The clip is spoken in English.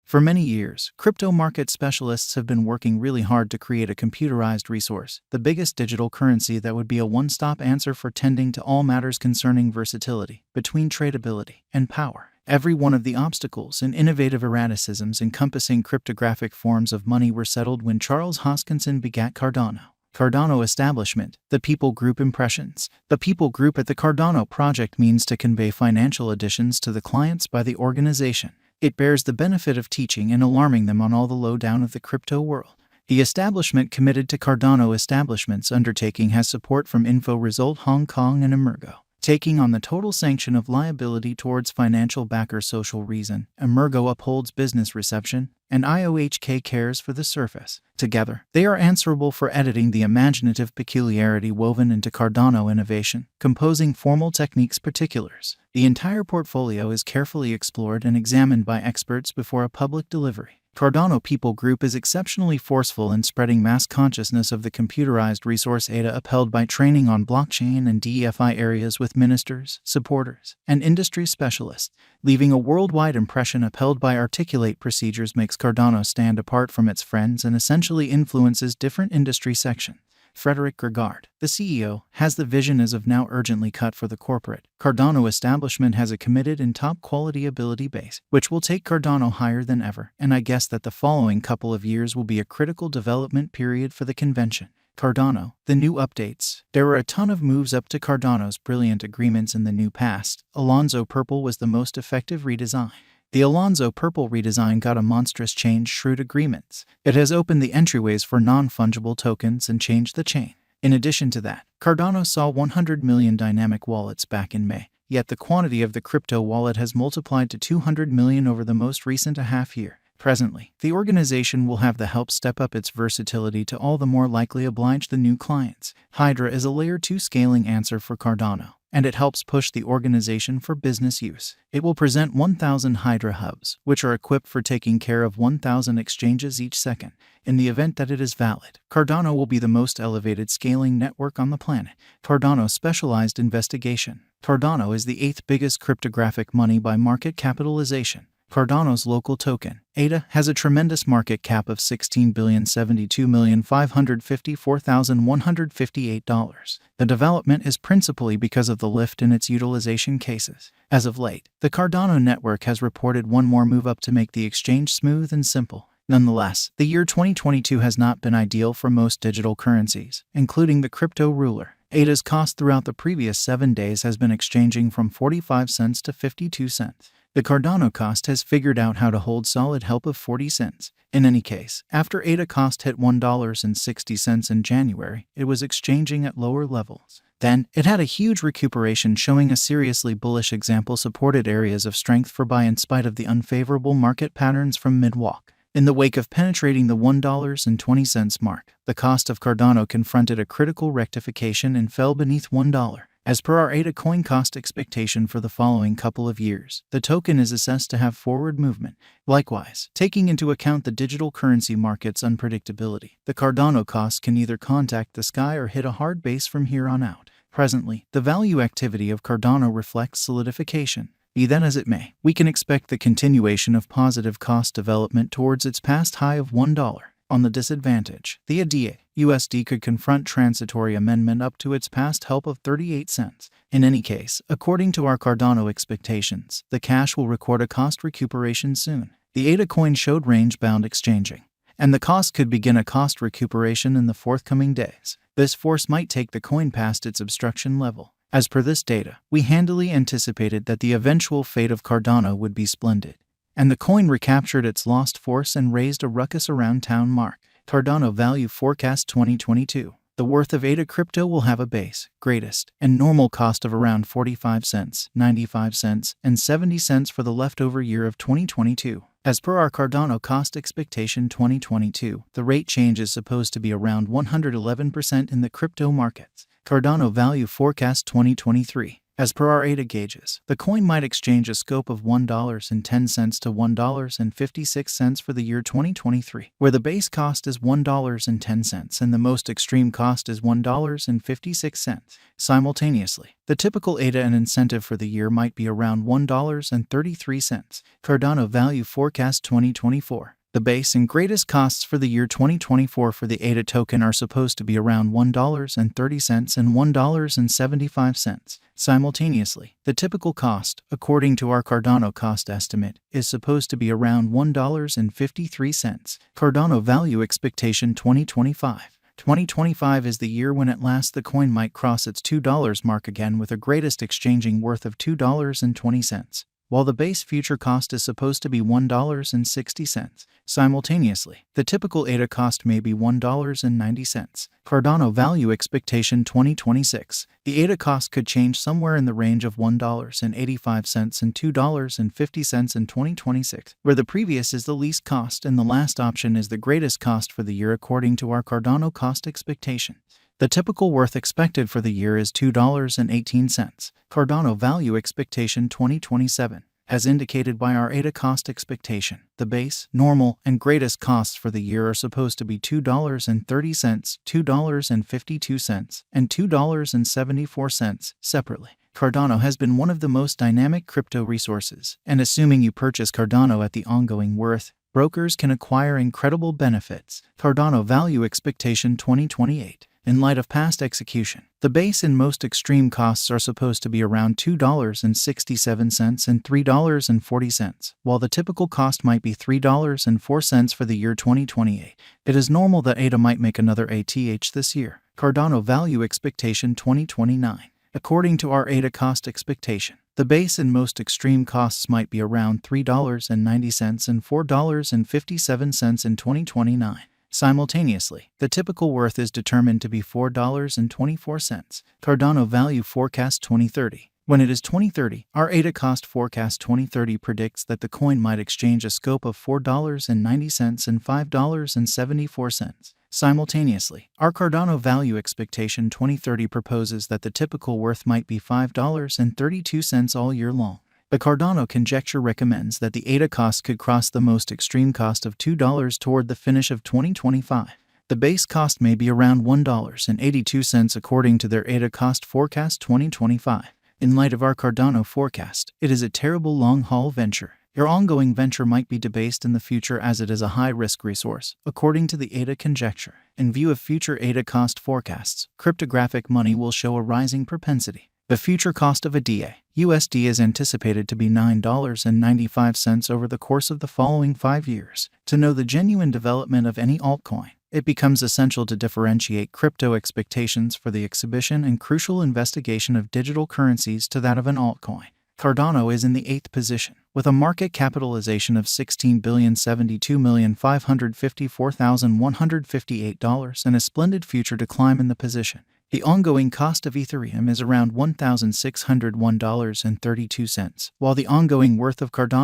For many years, crypto market specialists have been working really hard to create a computerized resource, the biggest digital currency that would be a one-stop answer for tending to all matters concerning versatility, between tradability, and power. Every one of the obstacles and innovative erraticisms encompassing cryptographic forms of money were settled when Charles Hoskinson begat Cardano. Cardano establishment, the People Group impressions. The People Group at the Cardano project means to convey financial additions to the clients by the organization. It bears the benefit of teaching and alarming them on all the lowdown of the crypto world. The establishment committed to Cardano establishment's undertaking has support from InfoResult Hong Kong and Emergo. Taking on the total sanction of liability towards financial backer Social Reason, Emergo upholds business reception, and IOHK cares for the surface. Together, they are answerable for editing the imaginative peculiarity woven into Cardano innovation, composing formal techniques particulars. The entire portfolio is carefully explored and examined by experts before a public delivery. Cardano People Group is exceptionally forceful in spreading mass consciousness of the computerized resource ADA upheld by training on blockchain and DeFi areas with ministers, supporters, and industry specialists. Leaving a worldwide impression upheld by articulate procedures makes Cardano stand apart from its friends and essentially influences different industry sections. Frederick Gergard, the CEO, has the vision as of now urgently cut for the corporate. Cardano establishment has a committed and top-quality ability base, which will take Cardano higher than ever, and I guess that the following couple of years will be a critical development period for the convention. Cardano, the new updates. There were a ton of moves up to Cardano's brilliant agreements in the new past. Alonzo Purple was the most effective redesign. The Alonzo Purple redesign got a monstrous change shrewd agreements. It has opened the entryways for non-fungible tokens and changed the chain. In addition to that, Cardano saw 100 million dynamic wallets back in May, yet the quantity of the crypto wallet has multiplied to 200 million over the most recent half year. Presently, the organization will have the help step up its versatility to all the more likely oblige the new clients. Hydra is a layer 2 scaling answer for Cardano, and it helps push the organization for business use. It will present 1,000 Hydra hubs, which are equipped for taking care of 1,000 exchanges each second. In the event that it is valid, Cardano will be the most elevated scaling network on the planet. Cardano Specialized Investigation. Cardano is the 8th biggest cryptographic money by market capitalization. Cardano's local token, ADA, has a tremendous market cap of $16,072,554,158. The development is principally because of the lift in its utilization cases. As of late, the Cardano network has reported one more move up to make the exchange smooth and simple. Nonetheless, the year 2022 has not been ideal for most digital currencies, including the crypto ruler. ADA's cost throughout the previous 7 days has been exchanging from 45 cents to 52 cents. The Cardano cost has figured out how to hold solid help of 40 cents. In any case, after ADA cost hit $1.60 in January, it was exchanging at lower levels. Then, it had a huge recuperation showing a seriously bullish example supported areas of strength for buy in spite of the unfavorable market patterns from mid-walk. In the wake of penetrating the $1.20 mark, the cost of Cardano confronted a critical rectification and fell beneath $1. As per our ADA coin cost expectation for the following couple of years, the token is assessed to have forward movement. Likewise, taking into account the digital currency market's unpredictability, the Cardano cost can either contact the sky or hit a hard base from here on out. Presently, the value activity of Cardano reflects solidification. Be that as it may, we can expect the continuation of positive cost development towards its past high of $1. On the disadvantage, the ADA/USD could confront transitory amendment up to its past help of 38 cents. In any case, according to our Cardano expectations, the cash will record a cost recuperation soon. The ADA coin showed range-bound exchanging, and the cost could begin a cost recuperation in the forthcoming days. This force might take the coin past its obstruction level. As per this data, we handily anticipated that the eventual fate of Cardano would be splendid, and the coin recaptured its lost force and raised a ruckus around town mark. Cardano Value Forecast 2022. The worth of ADA crypto will have a base, greatest, and normal cost of around 45 cents, 95 cents, and 70 cents for the leftover year of 2022. As per our Cardano cost expectation 2022, the rate change is supposed to be around 111% in the crypto markets. Cardano Value Forecast 2023. As per our ADA gauges, the coin might exchange a scope of $1.10 to $1.56 for the year 2023, where the base cost is $1.10 and the most extreme cost is $1.56. Simultaneously, the typical ADA and incentive for the year might be around $1.33. Cardano Value Forecast 2024. The base and greatest costs for the year 2024 for the ADA token are supposed to be around $1.30 and $1.75. Simultaneously, the typical cost, according to our Cardano cost estimate, is supposed to be around $1.53. Cardano Value Expectation 2025. 2025 is the year when at last the coin might cross its $2 mark again, with a greatest exchanging worth of $2.20. While the base future cost is supposed to be $1.60. Simultaneously, the typical ADA cost may be $1.90. Cardano Value Expectation 2026. The ADA cost could change somewhere in the range of $1.85 and $2.50 in 2026, where the previous is the least cost and the last option is the greatest cost for the year according to our Cardano cost expectation. The typical worth expected for the year is $2.18. Cardano Value Expectation 2027. As indicated by our ADA cost expectation, the base, normal, and greatest costs for the year are supposed to be $2.30, $2.52, and $2.74 separately. Cardano has been one of the most dynamic crypto resources, and assuming you purchase Cardano at the ongoing worth, brokers can acquire incredible benefits. Cardano Value Expectation 2028. In light of past execution, the base and most extreme costs are supposed to be around $2.67 and $3.40, while the typical cost might be $3.04 for the year 2028. It is normal that ADA might make another ATH this year. Cardano Value Expectation 2029. According to our ADA cost expectation, the base and most extreme costs might be around $3.90 and $4.57 in 2029. Simultaneously, the typical worth is determined to be $4.24. Cardano Value Forecast 2030. When it is 2030, our ADA Cost Forecast 2030 predicts that the coin might exchange a scope of $4.90 and $5.74. Simultaneously, our Cardano Value Expectation 2030 proposes that the typical worth might be $5.32 all year long. The Cardano conjecture recommends that the ADA cost could cross the most extreme cost of $2 toward the finish of 2025. The base cost may be around $1.82 according to their ADA cost forecast 2025. In light of our Cardano forecast, it is a terrible long-haul venture. Your ongoing venture might be debased in the future as it is a high-risk resource, according to the ADA conjecture. In view of future ADA cost forecasts, cryptographic money will show a rising propensity. The future cost of a USD is anticipated to be $9.95 over the course of the following 5 years. To know the genuine development of any altcoin, it becomes essential to differentiate crypto expectations for the exhibition and crucial investigation of digital currencies to that of an altcoin. Cardano is in the 8th position, with a market capitalization of $16,072,554,158 and a splendid future to climb in the position. The ongoing cost of Ethereum is around $1,601.32, while the ongoing worth of Cardano